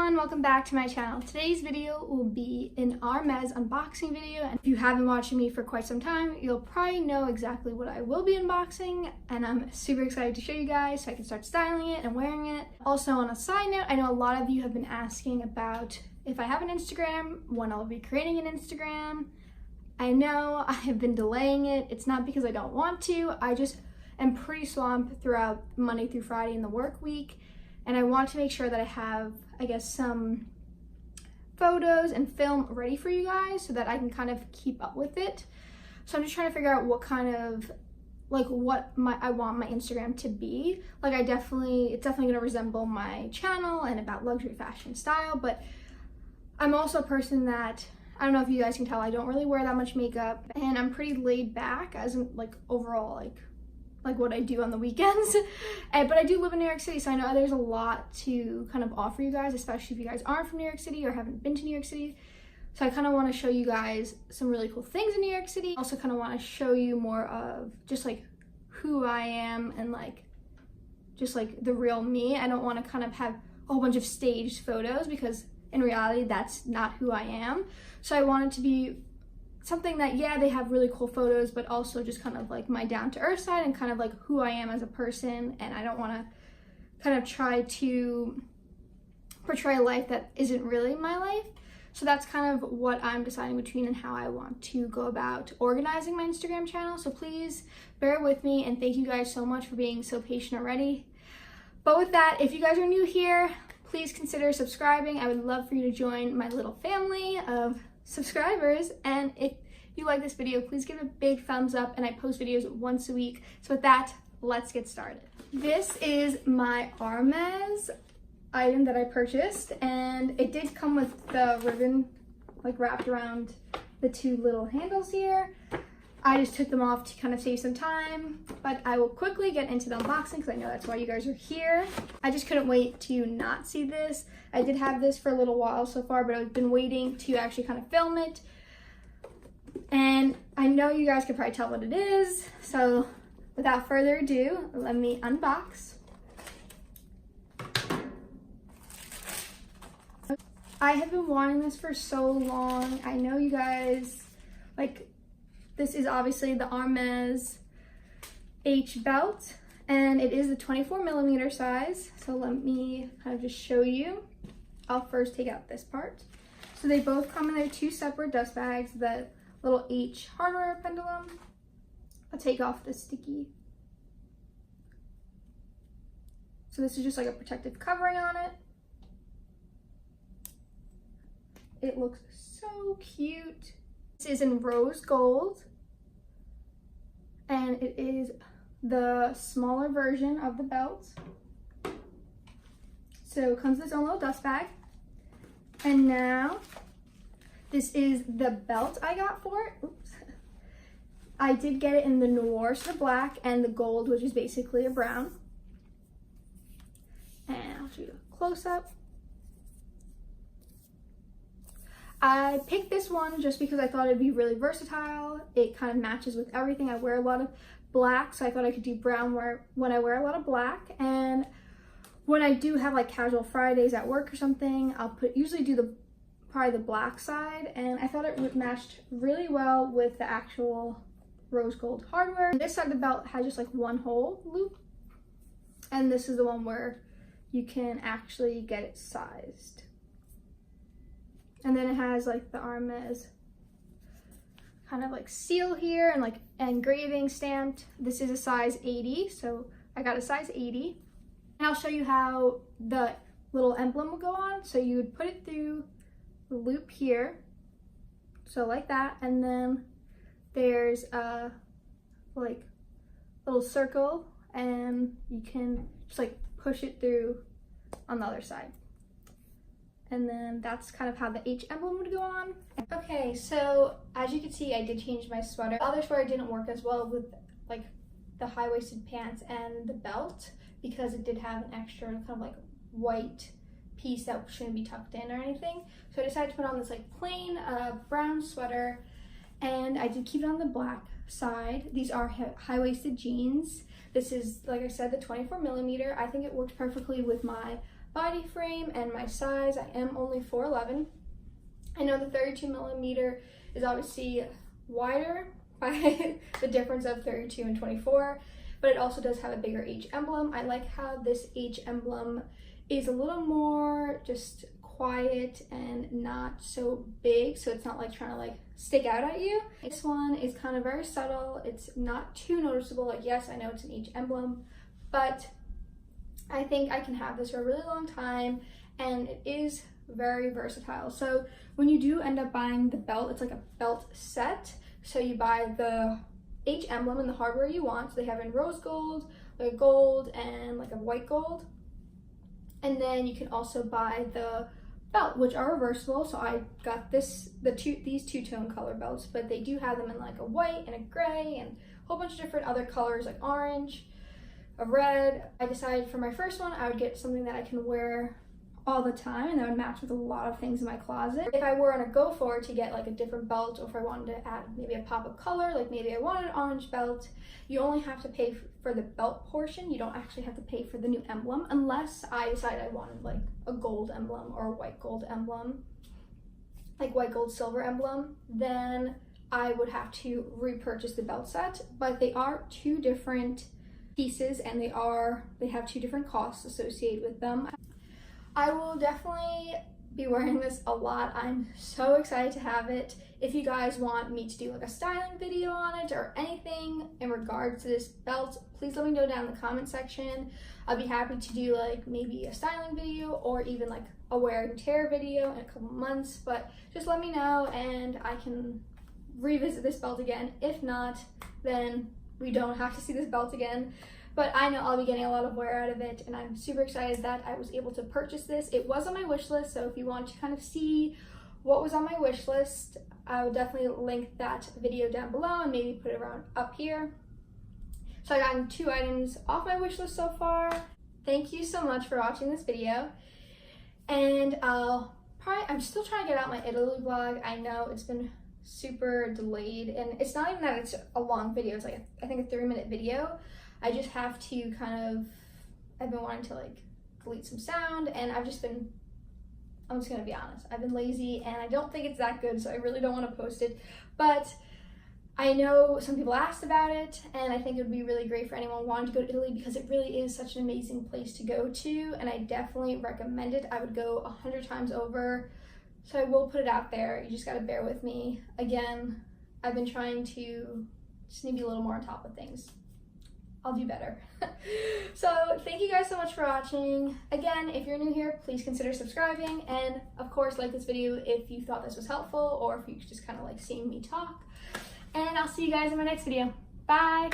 everyone, welcome back to my channel. Today's video will be an Hermes unboxing video, and if you have been watching me for quite some time, you'll probably know exactly what I will be unboxing, and I'm super excited to show you guys so I can start styling it and wearing it. Also, on a side note, I know a lot of you have been asking about if I have an Instagram, when I'll be creating an Instagram. I know I have been delaying it. It's not because I don't want to, I just am pretty swamped throughout Monday through Friday in the work week. And I want to make sure that I have, I guess, some photos and film ready for you guys so that I can kind of keep up with it. So I'm just trying to figure out what kind of, like, I want my Instagram to be. Like, it's definitely gonna resemble my channel and about luxury fashion style, but I'm also a person that, I don't know if you guys can tell, I don't really wear that much makeup, and I'm pretty laid back as in, like, overall, like what I do on the weekends. But I do live in New York City, so I know there's a lot to kind of offer you guys, especially if you guys aren't from New York City or haven't been to New York City. So I kind of want to show you guys some really cool things in New York City. Also kind of want to show you more of just like who I am and like just like the real me. I don't want to kind of have a whole bunch of staged photos because in reality that's not who I am. So I want it to be something that, yeah, they have really cool photos, but also just kind of like my down-to-earth side and kind of like who I am as a person. And I don't want to kind of try to portray a life that isn't really my life. So that's kind of what I'm deciding between and how I want to go about organizing my Instagram channel. So please bear with me, and thank you guys so much for being so patient already. But with that, if you guys are new here, please consider subscribing. I would love for you to join my little family of subscribers, and if you like this video, please give it a big thumbs up, and I post videos once a week. So with that, let's get started. This is my Hermes item that I purchased, and it did come with the ribbon like wrapped around the two little handles here. I just took them off to kind of save some time, but I will quickly get into the unboxing because I know that's why you guys are here. I just couldn't wait to not see this. I did have this for a little while so far, but I've been waiting to actually kind of film it. And I know you guys can probably tell what it is. So without further ado, let me unbox. I have been wanting this for so long. I know you guys, like, this is obviously the Hermes H belt, and it is the 24mm size. So let me kind of just show you. I'll first take out this part. So they both come in their two separate dust bags, the little H hardware pendulum. I'll take off the sticky. So this is just like a protective covering on it. It looks so cute. This is in rose gold, and it is the smaller version of the belt. So it comes with its own little dust bag. And now, this is the belt I got for it. Oops. I did get it in the noir, so the black, and the gold, which is basically a brown. And I'll show you a close-up. I picked this one just because I thought it'd be really versatile. It kind of matches with everything. I wear a lot of black, so I thought I could do brown when I wear a lot of black. And when I do have like casual Fridays at work or something, I'll usually do probably the black side, and I thought it matched really well with the actual rose gold hardware. This side of the belt has just like one whole loop, and this is the one where you can actually get it sized. And then it has like the Hermes kind of like seal here and like engraving stamped. This is a size 80, so I got a size 80. And I'll show you how the little emblem will go on. So you would put it through the loop here, so like that, and then there's a like little circle, and you can just like push it through on the other side. And then that's kind of how the H emblem would go on. Okay, so as you can see, I did change my sweater. The other sweater didn't work as well with like the high-waisted pants and the belt because it did have an extra kind of like white piece that shouldn't be tucked in or anything. So I decided to put on this like plain brown sweater, and I did keep it on the black side. These are high-waisted jeans. This is, like I said, the 24mm. I think it works perfectly with my body frame and my size. I am only 4'11". I know the 32mm is obviously wider by the difference of 32 and 24, but it also does have a bigger H emblem. I like how this H emblem is a little more just quiet and not so big, so it's not like trying to like stick out at you. This one is kind of very subtle. It's not too noticeable. Like, yes, I know it's an H emblem, but I think I can have this for a really long time, and it is very versatile. So when you do end up buying the belt, it's like a belt set. So you buy the H emblem and the hardware you want. So they have in rose gold, like gold, and like a white gold. And then you can also buy the belt, which are reversible. So I got these two-tone color belts, but they do have them in like a white and a gray and a whole bunch of different other colors, like orange, a red. I decided for my first one I would get something that I can wear all the time and that would match with a lot of things in my closet. If I were on a go for it to get like a different belt, or if I wanted to add maybe a pop of color, like maybe I wanted an orange belt, you only have to pay for the belt portion. You don't actually have to pay for the new emblem, unless I decided I wanted like a gold emblem or a white gold emblem, like white gold silver emblem, then I would have to repurchase the belt set. But they are two different pieces and they have two different costs associated with them. I will definitely be wearing this a lot. I'm so excited to have it. If you guys want me to do like a styling video on it or anything in regards to this belt, please let me know down in the comment section. I'll be happy to do like maybe a styling video or even like a wear and tear video in a couple months, but just let me know and I can revisit this belt again. If not, then we don't have to see this belt again. But I know I'll be getting a lot of wear out of it, and I'm super excited that I was able to purchase this. It was on my wish list, so if you want to kind of see what was on my wish list, I will definitely link that video down below and maybe put it around up here. So I got 2 items off my wish list so far. Thank you so much for watching this video, and I'm still trying to get out my Italy vlog. I know it's been super delayed, and it's not even that it's a long video. It's like I think a 3-minute video. I just have to I've been wanting to like delete some sound, and I'm just gonna be honest, I've been lazy and I don't think it's that good, so I really don't want to post it. But I know some people asked about it, and I think it would be really great for anyone wanting to go to Italy, because it really is such an amazing place to go to, and I definitely recommend it. I would go 100 times over, so I will put it out there. You just gotta bear with me. Again, I've been trying to just maybe a little more on top of things. I'll do better. So thank you guys so much for watching. Again, if you're new here, please consider subscribing, and of course like this video if you thought this was helpful, or if you just kind of like seeing me talk. And I'll see you guys in my next video. Bye.